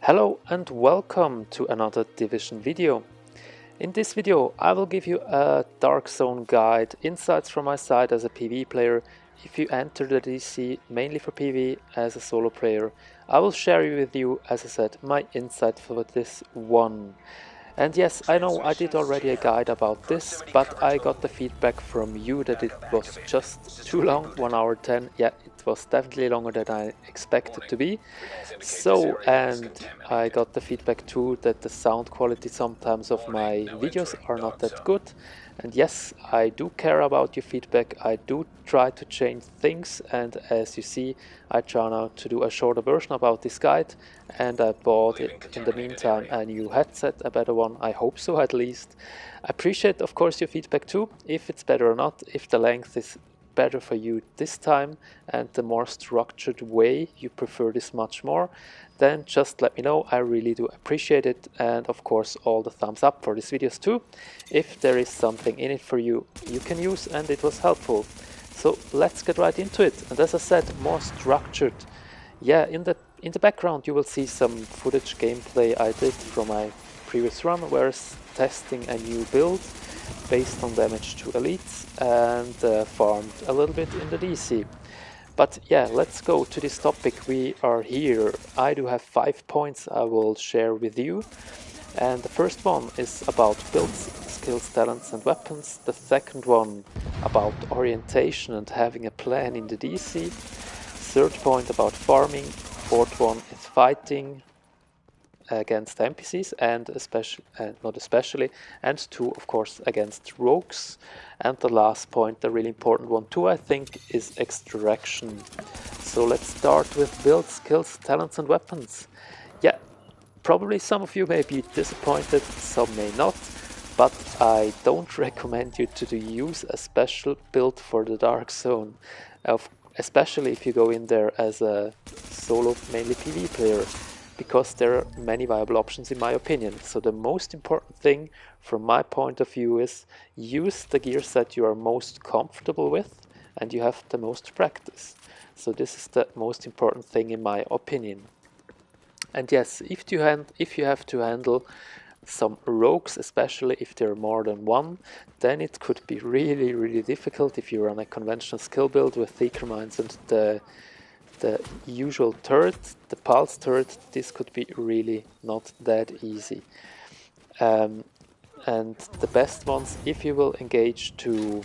Hello and welcome to another Division video. In this video I will give you a Dark Zone guide, insights from my side as a PvE player. If you enter the DC mainly for PvE as a solo player, I will share with you, as I said, my insight for this one. And yes, I know I did already a guide about this, but I got the feedback from you that it was just too long, 1 hour 10. Yeah, it was definitely longer than I expected to be. So, and I got the feedback too that the sound quality sometimes of my videos are not that good. And yes, I do care about your feedback. I do try to change things, and as you see, I try now to do a shorter version about this guide, and I bought it in the meantime a new headset, a better one, I hope so at least. I appreciate of course your feedback too, if it's better or not, if the length is better for you this time and the more structured way you prefer this much more, then just let me know. I really do appreciate it, and of course all the thumbs up for these videos too. If there is something in it for you, you can use and it was helpful. So let's get right into it, and as I said, more structured. Yeah, in the background you will see some footage gameplay I did from my previous run, where I was testing a new build based on damage to elites and farmed a little bit in the DC. But yeah, let's go to this topic. We are here. I do have 5 points I will share with you. And the first one is about builds, skills, talents and weapons. The second one about orientation and having a plan in the DC. Third point about farming. Fourth one is fighting against NPCs and not especially, and two of course against rogues. And the last point, the really important one too, I think, is extraction. So let's start with builds, skills, talents and weapons. Yeah, probably some of you may be disappointed, some may not, but I don't recommend you to use a special build for the Dark Zone, especially if you go in there as a solo, mainly PvE player, because there are many viable options in my opinion. So the most important thing from my point of view is use the gear set you are most comfortable with and you have the most practice. So this is the most important thing in my opinion. And yes, if you have to handle some rogues, especially if there are more than one, then it could be really difficult. If you run a conventional skill build with Seeker Mines and the usual turret, the pulse turret, this could be really not that easy. And the best ones, if you will engage to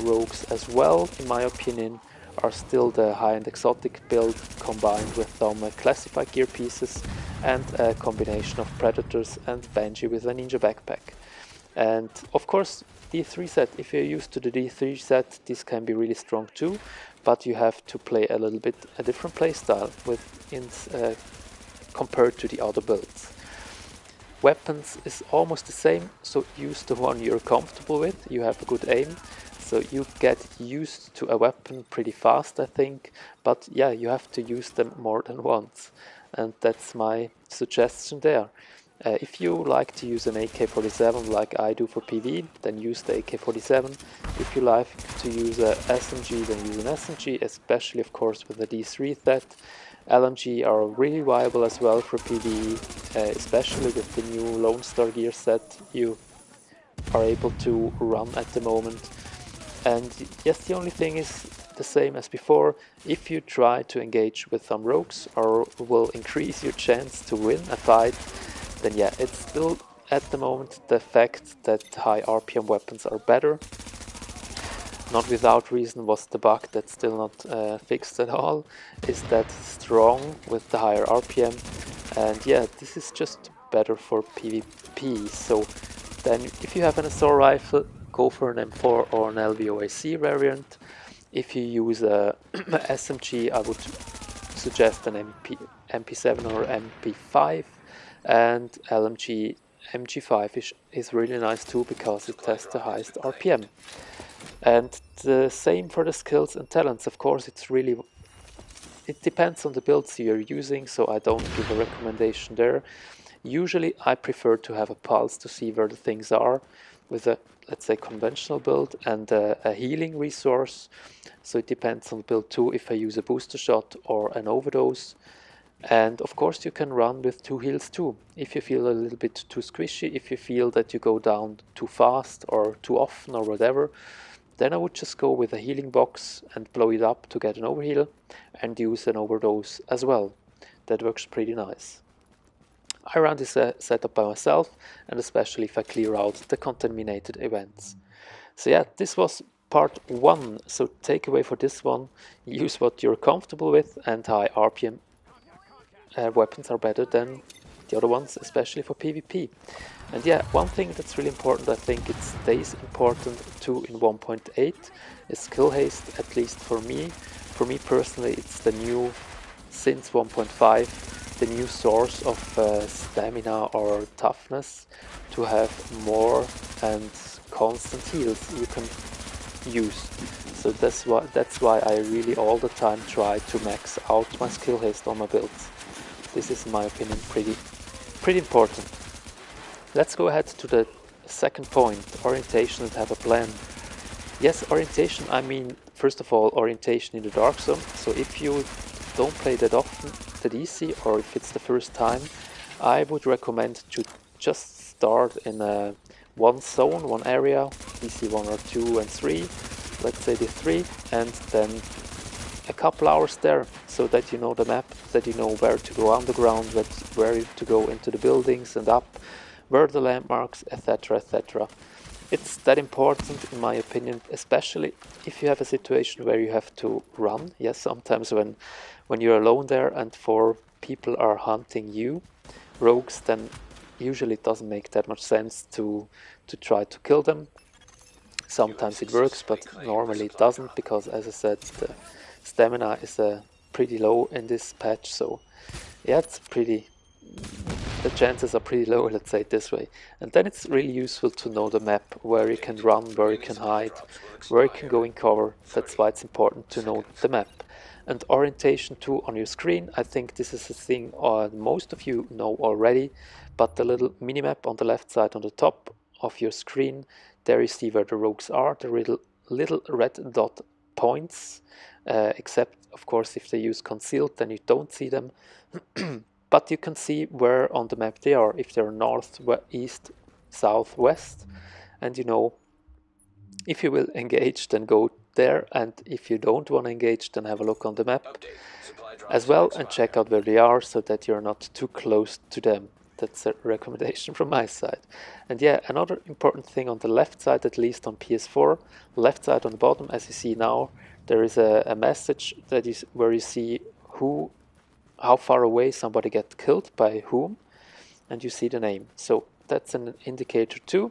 rogues as well, in my opinion, are still the high-end exotic build combined with some classified gear pieces and a combination of predators and Banshee with a ninja backpack. And of course D3 set, if you're used to the D3 set, this can be really strong too, but you have to play a little bit a different playstyle compared to the other builds. Weapons is almost the same, so use the one you're comfortable with. You have a good aim, so you get used to a weapon pretty fast, I think, but yeah, you have to use them more than once, and that's my suggestion there. If you like to use an AK-47 like I do for PvE, then use the AK-47. If you like to use a SMG, then use an SMG, especially of course with the D3 set. LMG are really viable as well for PvE, especially with the new Lone Star gear set you are able to run at the moment. And yes, the only thing is the same as before. If you try to engage with some rogues or will increase your chance to win a fight, then yeah, it's still at the moment the fact that high RPM weapons are better. Not without reason was the bug that's still not fixed at all, is that strong with the higher RPM, and yeah, this is just better for PvP. So then if you have an assault rifle, go for an M4 or an LVOAC variant. If you use a SMG, I would suggest an MP7 or MP5, and LMG MG5 is really nice too because it has the highest RPM. And the same for the skills and talents. Of course, it depends on the builds you're using, so I don't give a recommendation there. Usually I prefer to have a pulse to see where the things are with a, let's say, conventional build and a healing resource. So it depends on the build too, if I use a booster shot or an overdose. And of course you can run with 2 heals too. If you feel a little bit too squishy, if you feel that you go down too fast or too often or whatever, then I would just go with a healing box and blow it up to get an overheal and use an overdose as well. That works pretty nice. I run this setup by myself, and especially if I clear out the contaminated events. So yeah, this was part 1. So takeaway for this one: use what you're comfortable with, and high RPM weapons are better than the other ones, especially for PvP. And yeah, one thing that's really important, I think it stays important too in 1.8, is skill haste, at least for me. For me personally, it's the new, since 1.5, the new source of stamina or toughness, to have more and constant heals you can use. So that's why I really all the time try to max out my skill haste on my builds. This is, in my opinion, pretty important. Let's go ahead to the second point: orientation and have a plan. Yes, orientation, I mean, first of all, orientation in the dark zone. So if you don't play that often the DC, or if it's the first time, I would recommend to just start in one zone, one area, DC 1 or 2 and 3, let's say the 3, and then a couple hours there, so that you know the map, that you know where to go underground, where to go into the buildings and up, where are the landmarks, etc, etc. It's that important, in my opinion, especially if you have a situation where you have to run. Yes, sometimes when you're alone there and 4 people are hunting you, rogues, then usually it doesn't make that much sense to try to kill them. Sometimes it works, but normally it doesn't, because as I said, the stamina is pretty low in this patch. So yeah, the chances are pretty low, let's say it this way. And then it's really useful to know the map, where you can run, where you can hide, where you can go in cover. That's why it's important to know the map. And orientation too on your screen, I think this is a thing most of you know already, but the little minimap on the left side on the top of your screen, there you see where the rogues are, the little red dot points, except of course if they use concealed, then you don't see them. But you can see where on the map they are, if they're north, east, south, west, and you know, if you will engage, then go there, and if you don't want to engage, then have a look on the map as well and check out where they are, so that you're not too close to them. That's a recommendation from my side. And yeah, another important thing on the left side, at least on PS4, left side on the bottom, as you see now, there is a message that is where you see how far away somebody gets killed by whom, and you see the name. So that's an indicator too.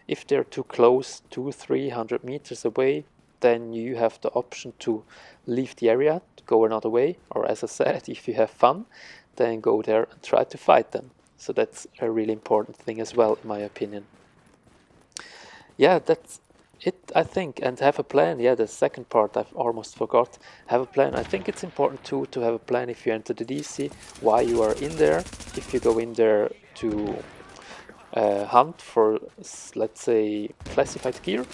If they're too close, 200-300 meters away, then you have the option to leave the area, to go another way, or as I said, if you have fun, then go there and try to fight them. So that's a really important thing as well, in my opinion. Yeah, that's it, I think. And have a plan. Yeah, the second part I've almost forgot. Have a plan. I think it's important too to have a plan if you enter the DC, why you are in there. If you go in there to hunt for, let's say, classified gear,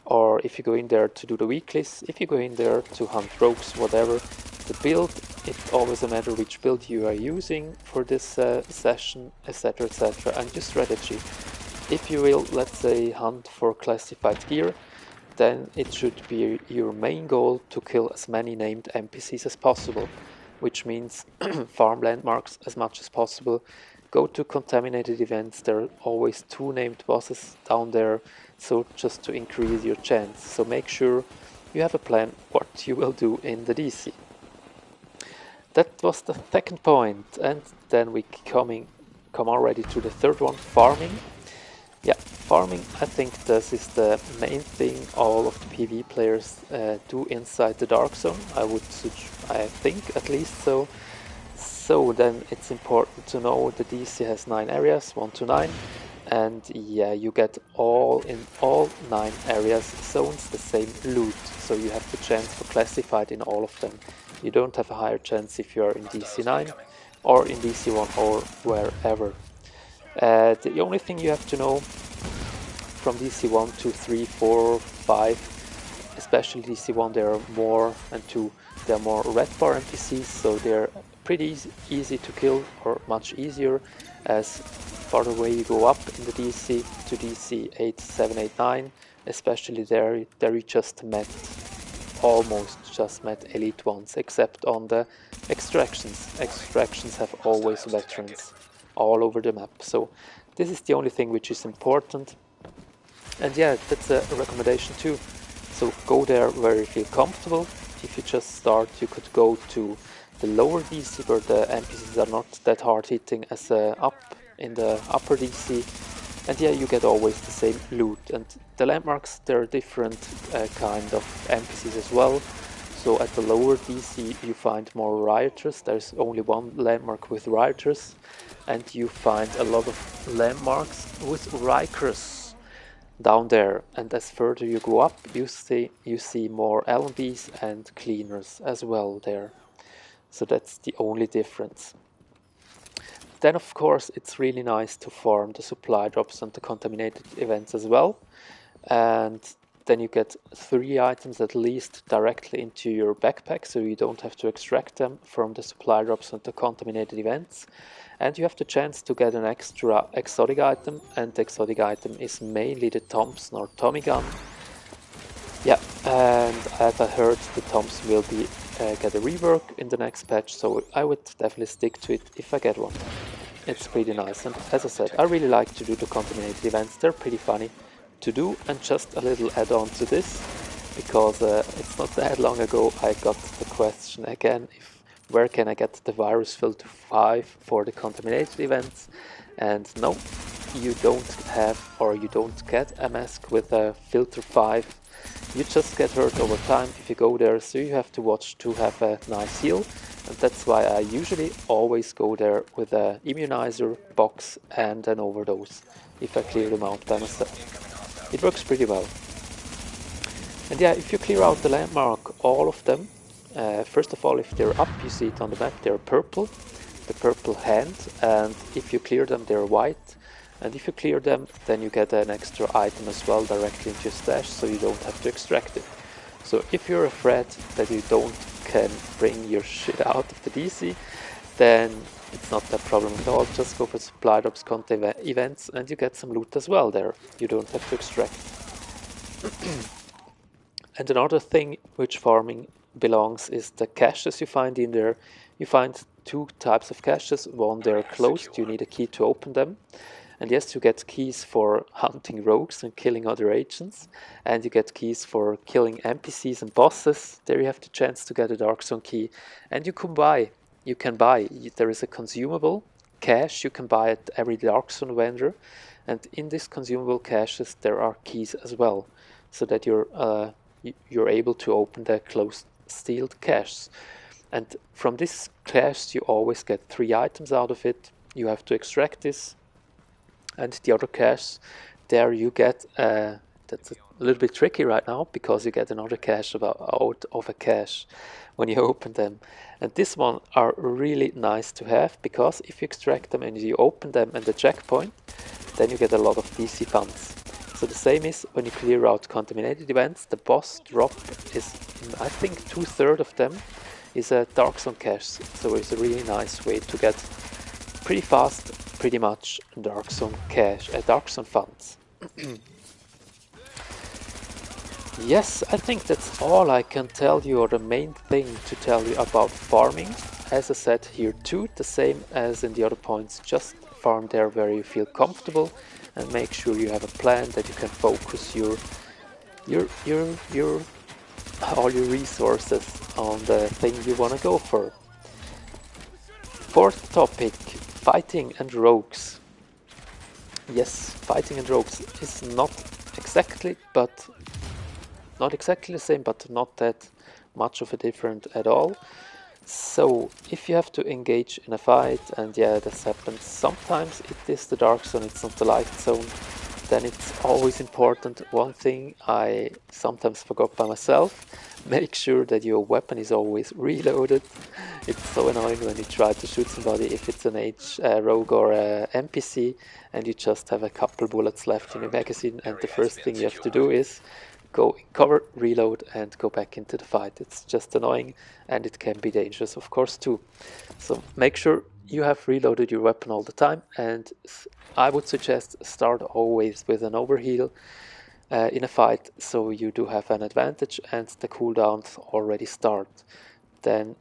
or if you go in there to do the weeklies, if you go in there to hunt rogues, whatever. The build, it's always a matter which build you are using for this session, etc, etc, and your strategy. If you will, let's say, hunt for classified gear, then it should be your main goal to kill as many named NPCs as possible, which means farm landmarks as much as possible. Go to contaminated events, there are always 2 named bosses down there, so just to increase your chance. So make sure you have a plan what you will do in the DC. That was the second point, and then we come already to the third one: farming. Yeah, farming, I think this is the main thing all of the PvE players do inside the dark zone. I think at least so. So then it's important to know the DC has 9 areas, 1 to 9, and yeah, you get in all 9 areas, zones, the same loot. So you have the chance for classified in all of them. You don't have a higher chance if you are in DC 9 or in DC 1 or wherever. The only thing you have to know from DC 1, 2, 3, 4, 5, especially DC1, there are more, and 2, there are more red bar NPCs, so they're pretty easy to kill, or much easier, as farther away you go up in the DC to DC 8, 7, 8, 9, especially there you just met, almost just met elite ones, except on the extractions. Extractions have always veterans all over the map, so this is the only thing which is important. And yeah, that's a recommendation too. So go there where you feel comfortable. If you just start, you could go to the lower DC where the NPCs are not that hard hitting as up in the upper DC. And yeah, you get always the same loot. And the landmarks, there are different kind of NPCs as well. So at the lower DC you find more rioters. There's only one landmark with rioters. And you find a lot of landmarks with Rikers down there, and as further you go up, you see more LMBs and cleaners as well there. So that's the only difference. Then of course it's really nice to farm the supply drops and the contaminated events as well, and then you get 3 items at least directly into your backpack, so you don't have to extract them from the supply drops and the contaminated events. And you have the chance to get an extra exotic item, and the exotic item is mainly the Thompson or Tommy gun. Yeah, and as I heard, the Thompson will be get a rework in the next patch, so I would definitely stick to it if I get one. It's pretty nice, and as I said, I really like to do the contaminated events. They're pretty funny to do. And just a little add-on to this, because it's not that long ago I got the question again, where can I get the virus filter 5 for the contaminated events? And no, you don't have, or you don't get a mask with a filter 5. You just get hurt over time if you go there, so you have to watch to have a nice heal. And that's why I usually always go there with an immunizer box and an overdose, if I clear them out by myself. It works pretty well. And yeah, if you clear out the landmark, all of them, first of all, if they're up, you see it on the map, they're purple, the purple hand, and if you clear them, they're white. And if you clear them, then you get an extra item as well directly into your stash, so you don't have to extract it. So if you're afraid that you can bring your shit out of the DC, then it's not that problem at all. Just go for supply drops, content events, and you get some loot as well there. You don't have to extract. And another thing which farming belongs is the caches you find in there. You find 2 types of caches. One, they're closed, you need a key to open them. And yes, you get keys for hunting rogues and killing other agents. And you get keys for killing NPCs and bosses. There you have the chance to get a Dark Zone key. And you can buy. There is a consumable cache you can buy at every Dark Zone vendor. And in this consumable caches there are keys as well, so that you're able to open the closed sealed caches. And from this cache you always get 3 items out of it. You have to extract this. And the other cache, there you get, that's a little bit tricky right now, because you get another cache out of a cache when you open them. And this one are really nice to have, because if you extract them and you open them at the checkpoint, then you get a lot of DC funds. So the same is when you clear out contaminated events, the boss drop is, I think 2/3 of them is a Dark Zone cache. So it's a really nice way to get pretty fast, pretty much Dark Zone cache, Dark Zone funds. Yes, I think that's all I can tell you, or the main thing to tell you about farming. As I said here too, the same as in the other points, just farm there where you feel comfortable, and make sure you have a plan that you can focus all your resources on the thing you want to go for. 4th topic, fighting and rogues. Yes, fighting and rogues is not exactly the same, but not that much of a different at all. So if you have to engage in a fight, and yeah, this happens sometimes, it is the Dark Zone, it's not the Light Zone, then it's always important. One thing I sometimes forgot by myself: make sure that your weapon is always reloaded. It's so annoying when you try to shoot somebody, if it's an rogue or a NPC, and you just have a couple bullets left in your magazine, and the first thing you have to do is go in cover, reload, and go back into the fight. It's just annoying, and it can be dangerous, of course, too. So make sure you have reloaded your weapon all the time, and I would suggest start always with an overheal in a fight, so you do have an advantage and the cooldowns already start. Then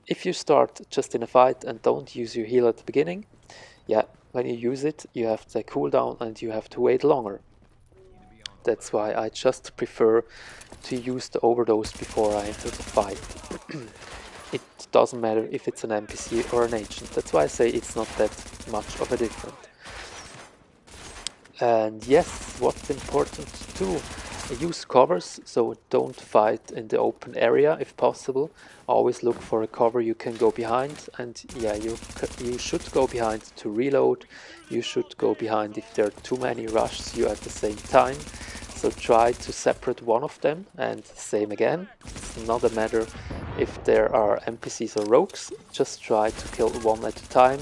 if you start just in a fight and don't use your heal at the beginning, yeah, when you use it you have the cooldown and you have to wait longer. That's why I just prefer to use the overdose before I enter the fight. It doesn't matter if it's an NPC or an agent. That's why I say it's not that much of a difference. And yes, what's important too, use covers, so don't fight in the open area if possible. Always look for a cover you can go behind, and yeah, you should go behind to reload. You should go behind if there are too many rushes you at the same time. So try to separate one of them, and same again. It's not a matter if there are NPCs or rogues, just try to kill one at a time.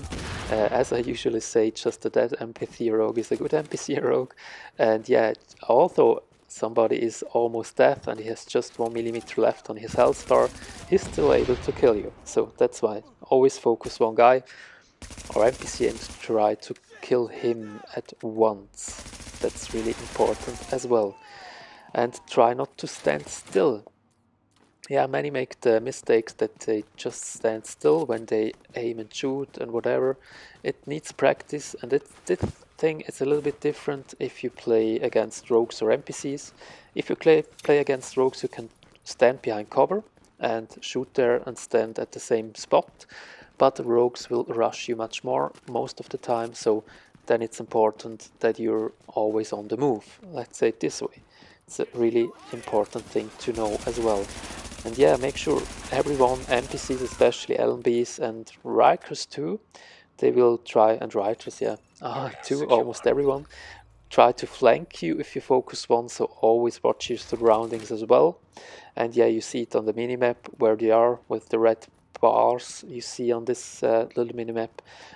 As I usually say, just a dead NPC rogue is a good NPC rogue. And yeah, although somebody is almost dead and he has just 1 millimeter left on his health bar, he's still able to kill you. So that's why always focus one guy or NPC and try to kill him at once. That's really important as well. And try not to stand still. Yeah, many make the mistakes that they just stand still when they aim and shoot and whatever. It needs practice, and this thing is a little bit different if you play against rogues or NPCs. If you play against rogues, you can stand behind cover and shoot there and stand at the same spot, but the rogues will rush you much more most of the time, so then it's important that you're always on the move. Let's say it this way. It's a really important thing to know as well. And yeah, make sure everyone, NPCs especially, LMBs and Rikers too, they will try, and Rikers, yeah, too, almost everyone, try to flank you if you focus one, so always watch your surroundings as well. And yeah, you see it on the minimap where they are with the red bars you see on this little minimap.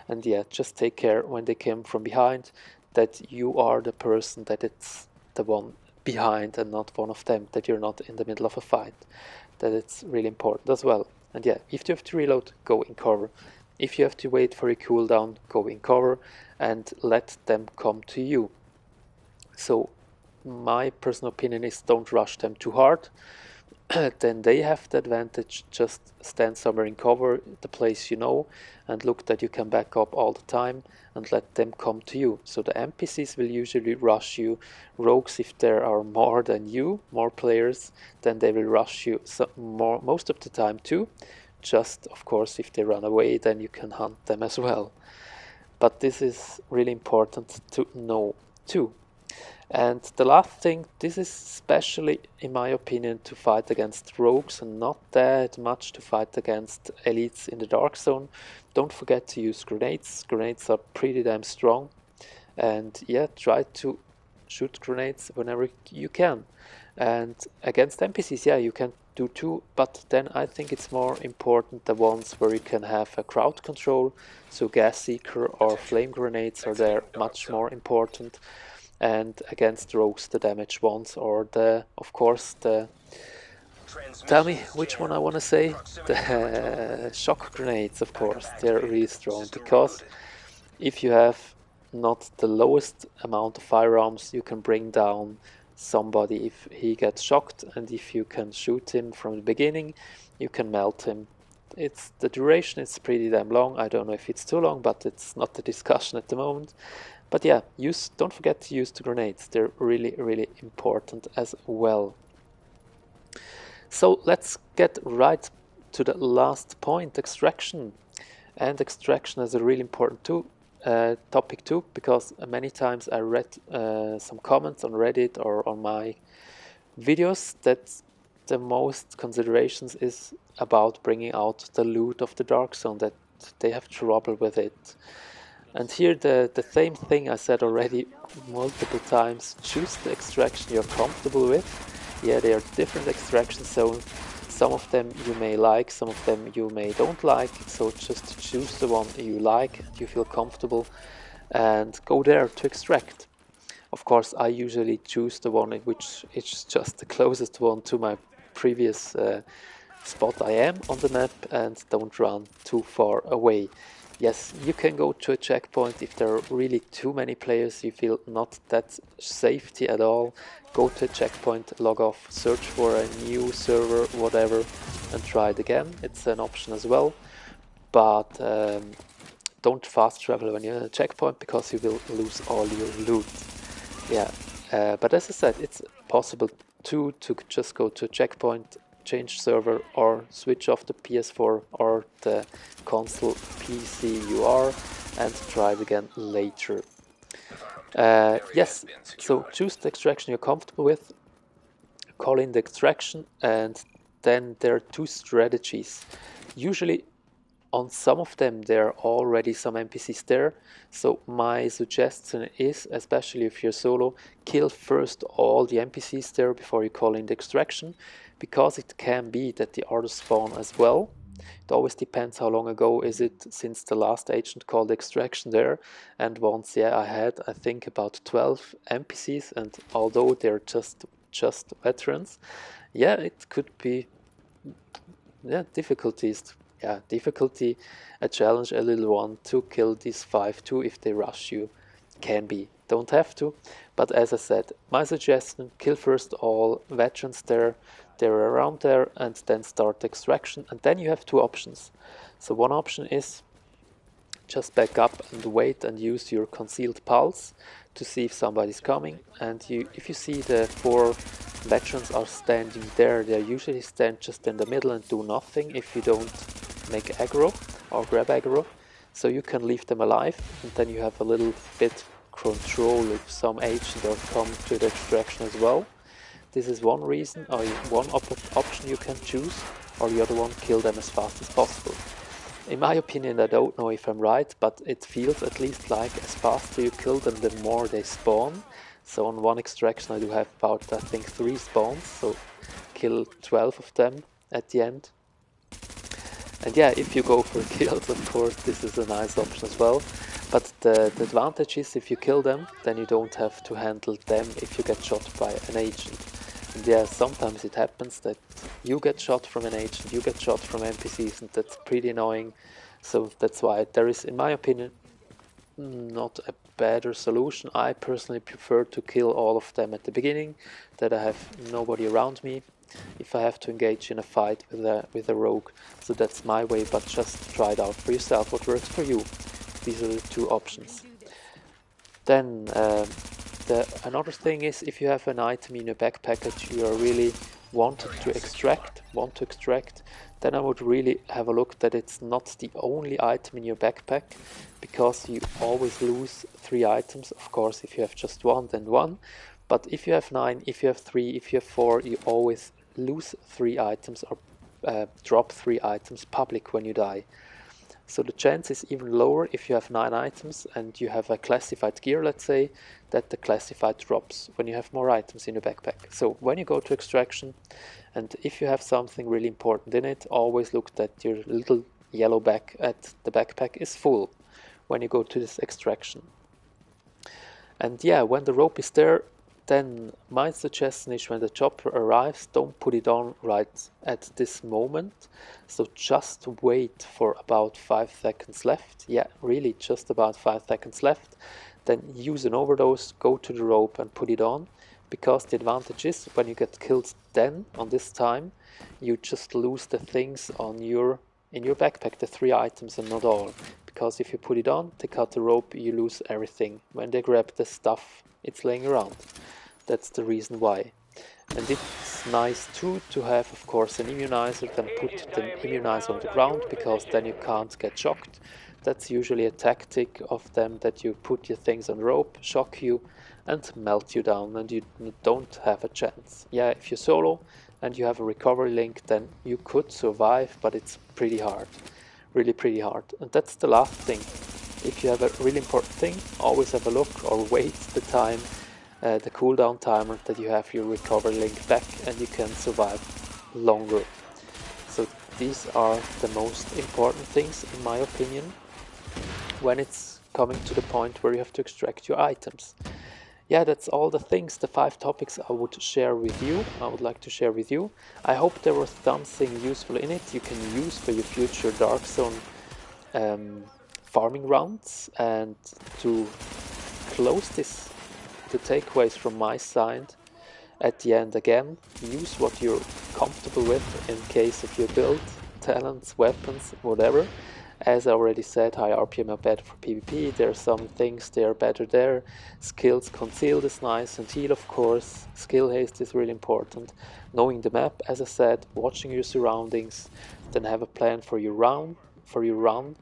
And yeah, just take care when they come from behind that you are the person, that it's the one behind and not one of them, that you're not in the middle of a fight. That it's really important as well. And yeah, if you have to reload, go in cover. If you have to wait for a cooldown, go in cover and let them come to you. So my personal opinion is don't rush them too hard. Then they have the advantage. Just stand somewhere in cover, the place you know, and look that you can back up all the time and let them come to you. So the NPCs will usually rush you. Rogues, if there are more than you, more players, then they will rush you most of the time too. Just, of course, if they run away, then you can hunt them as well. But this is really important to know too. And the last thing, this is especially, in my opinion, to fight against rogues and not that much to fight against elites in the dark zone. Don't forget to use grenades. Grenades are pretty damn strong. And yeah, try to shoot grenades whenever you can. And against NPCs, yeah, you can do too, but then I think it's more important the ones where you can have a crowd control. So gas seeker or flame grenades are there much more important. And against rogues, the damage ones, or the, of course, the, tell me which one I want to say, the shock grenades, of course. They're really strong, because if you have not the lowest amount of firearms, you can bring down somebody if he gets shocked, and if you can shoot him from the beginning, you can melt him. It's the duration is pretty damn long. I don't know if it's too long, but it's not the discussion at the moment. But yeah, don't forget to use the grenades. They're really, really important as well. So let's get right to the last point, extraction. And extraction is a really important topic too, because many times I read some comments on Reddit or on my videos that the most considerations is about bringing out the loot of the dark zone, that they have trouble with it. And here the same thing I said already multiple times. Choose the extraction you're comfortable with. Yeah, there are different extraction zones. Some of them you may like, some of them you may don't like. So just choose the one you like, you feel comfortable, and go there to extract. Of course, I usually choose the one which is just the closest one to my previous spot I am on the map and don't run too far away. Yes, you can go to a checkpoint if there are really too many players, you feel not that safety at all. Go to a checkpoint, log off, search for a new server, whatever, and try it again. It's an option as well. But don't fast travel when you're at a checkpoint because you will lose all your loot. Yeah, but as I said, it's possible to just go to a checkpoint, change server, or switch off the PS4 or the console PC you are and try it again later. Yes, so choose the extraction you're comfortable with, call in the extraction, and then there are two strategies. Usually on some of them there are already some NPCs there, so my suggestion is, especially if you're solo, kill first all the NPCs there before you call in the extraction, because it can be that the others spawn as well. It always depends how long ago is it since the last agent called extraction there, and once, yeah, I had, I think, about 12 NPCs, and although they're just veterans, yeah, it could be, yeah, difficulty, a challenge, a little one to kill these 5 too if they rush you. Can be, don't have to, but as I said, my suggestion, kill first all veterans there, they're around there, and then start extraction, and then you have two options. So one option is just back up and wait and use your concealed pulse to see if somebody's coming, and if you see the 4 veterans are standing there, they usually stand just in the middle and do nothing if you don't make aggro or grab aggro, so you can leave them alive, and then you have a little bit control if some agent or come to the extraction as well. This is one reason, or one option you can choose, or the other one, kill them as fast as possible. In my opinion, I don't know if I'm right, but it feels at least like as faster you kill them, the more they spawn. So on one extraction I do have about, I think, 3 spawns, so kill 12 of them at the end. And yeah, if you go for kills, of course, this is a nice option as well. But the advantage is if you kill them, then you don't have to handle them if you get shot by an agent. And yeah, sometimes it happens that you get shot from an agent, you get shot from NPCs, and that's pretty annoying. So that's why there is, in my opinion, not a better solution. I personally prefer to kill all of them at the beginning, that I have nobody around me if I have to engage in a fight with a rogue. So that's my way, but just try it out for yourself, what works for you. These are the two options. Then another thing is, if you have an item in your backpack that you are really want to extract, then I would really have a look that it's not the only item in your backpack, because you always lose 3 items. Of course, if you have just one, then 1. But if you have 9, if you have 3, if you have 4, you always lose 3 items or drop 3 items public when you die. So the chance is even lower if you have 9 items and you have a classified gear, let's say, that the classified drops when you have more items in your backpack. So when you go to extraction, and if you have something really important in it, always look that your little yellow back at the backpack is full when you go to this extraction. And yeah, when the rope is there, then my suggestion is, when the chopper arrives, don't put it on right at this moment. So just wait for about 5 seconds left. Yeah, really just about 5 seconds left. Then use an overdose, go to the rope and put it on. Because the advantage is, when you get killed then, on this time, you just lose the things on in your backpack, the 3 items and not all. Because if you put it on, take out the rope, you lose everything. When they grab the stuff, it's laying around. That's the reason why. And it's nice too to have, of course, an immunizer, then put the immunizer on the ground, because then you can't get shocked. That's usually a tactic of them, that you put your things on rope, shock you, and melt you down, and you don't have a chance. Yeah, if you're solo and you have a recovery link, then you could survive, but it's pretty hard. Really pretty hard. And that's the last thing. If you have a really important thing, always have a look or wait the time, the cooldown timer, that you have your recovery link back and you can survive longer. So these are the most important things, in my opinion, when it's coming to the point where you have to extract your items. yeah, that's all the things, the 5 topics I would share with you. I would like to share with you. I hope there was something useful in it you can use for your future Dark Zone farming rounds. And to close this, the takeaways from my side at the end again, use what you're comfortable with in case of your build, talents, weapons, whatever. As I already said, high RPM are better for PvP, there are some things they are better there. Skills concealed is nice, and heal of course. Skill haste is really important. Knowing the map, as I said, watching your surroundings, then have a plan for your run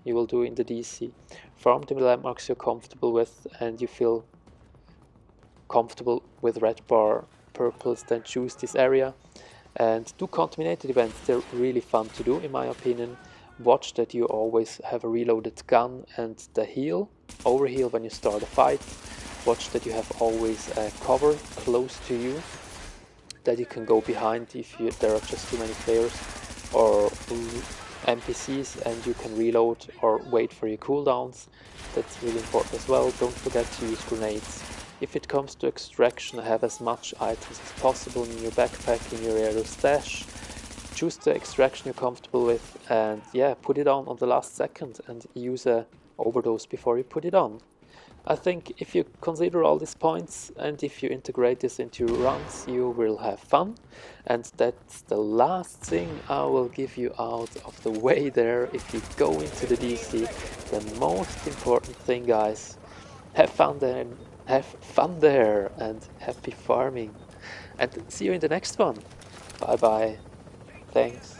you will do in the DC. Farm the landmarks you're comfortable with and you feel comfortable with red bar purples, then choose this area and do contaminated events. They're really fun to do in my opinion. Watch that you always have a reloaded gun and the heal, overheal when you start a fight. Watch that you have always a cover close to you that you can go behind if there are just too many players or NPCs, and you can reload or wait for your cooldowns. That's really important as well. Don't forget to use grenades. If it comes to extraction, have as much items as possible in your backpack, in your aerial stash. Choose the extraction you're comfortable with and yeah, put it on the last second and use a overdose before you put it on. I think if you consider all these points and if you integrate this into your runs, you will have fun. And that's the last thing I will give you out of the way there. If you go into the DC, the most important thing, guys, have fun there and happy farming. And see you in the next one. Bye bye. Thanks.